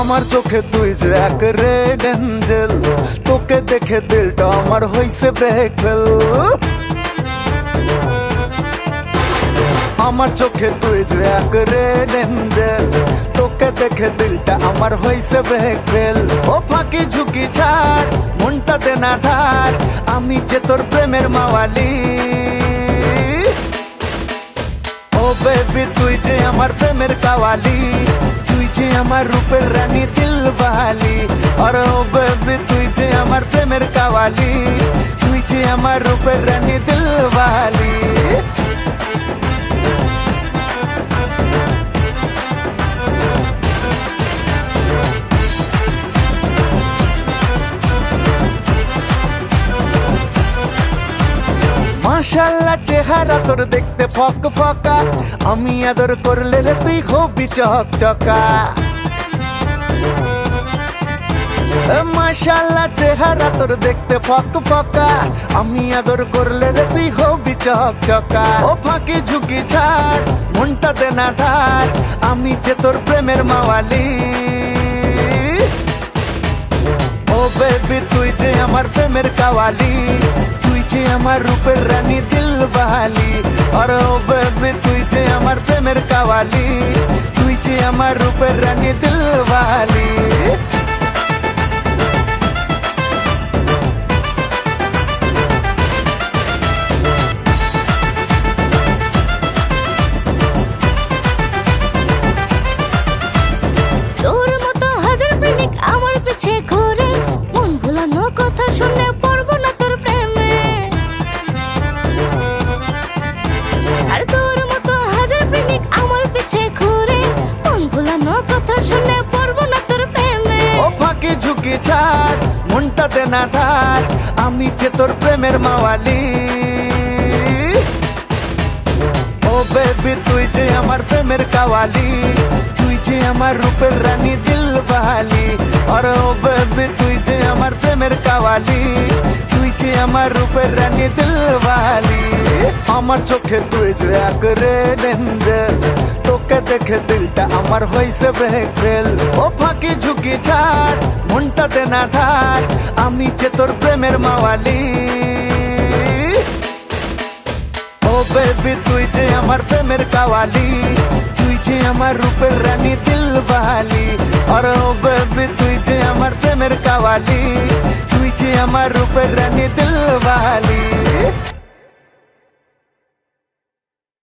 আমার চোখে তুই যে এক রেড এঞ্জেল, তোকে দেখে দিলটা আমার হইছে ব্রেক ফেল। আমার চোখে তুই যে এক রেড এঞ্জেল, তোকে দেখে দিলটা আমার হইছে ব্রেক ফেল। ও ফাঁকি ঝুঁকি ছাড়, মনটা দে না ধার, আমি যে তোর প্রেমের মাওয়ালি। ও বেবি তুই যে আমার প্রেমের কাওয়ালি, তুই যে আমার রূপের রানী দিলওয়ালি। আর ও বেবি তুই যে আমার প্রেমের কাওয়ালি, তুই যে আমার রূপের রানী দিলওয়ালি। মাশাআল্লাহ চেহারা তোর দেখতে ফক ফকা, আমি আদর করলে রে তুই হবি চকচকা। মাশাআল্লাহ চেহারা তোর দেখতে ফক ফকা, আমি আদর করলে রে তুই হবি চকচকা। ও ফাঁকি ঝুঁকি ছাড়, মনটা দে না ধার, আমি যে তোর প্রেমের মাওয়ালি। ও বেবি তুই যে আমার প্রেমের কাওয়ালি, তুই যে আমার রূপের রানী দিলওয়ালি। আর ও বেবি তুই যে আমার প্রেমের কাওয়ালি, তুই যে আমার রূপের রানী দিলওয়ালি। তোর মতো হাজার প্রেমিক আমার পিছে ঘুরে, মন ভুলানো কথা শুনে পড়বো না তোর প্রেমে। আর তোর মতো হাজার প্রেমিক আমার পিছে ঘুরে, মন ভুলানো কথা শুনে পড়বো না তোর প্রেমে। ও ফাঁকি ঝুঁকি ছাড়, মনটা দে না ধার, আমি যে তোর প্রেমের মাওয়ালি। ও বেবি তুই যে আমার প্রেমের কাওয়ালি, তুই যে আমার রূপের রানী দিলওয়ালি। আর ও বেবি তুই যে আমার প্রেমের কাওয়ালি, তুই যে আমার রূপের রানী দিলওয়ালি। আমার চোখে তুই যে এক রেড এঞ্জেল, তোকে দেখে দিলটা আমার হইছে ব্রেক ফেল। ও ফাঁকি ঝুঁকি ছাড়, মনটা দে না ধার, আমি যে তোর প্রেমের মাওয়ালি। ও বেবি তুই যে আমার প্রেমের কাওয়ালি, তুই যে আমার রূপের রানী দিলওয়ালি। আর ও বেবি তুই যে আমার প্রেমের কাওয়ালি, তুই যে আমার রূপের রানী।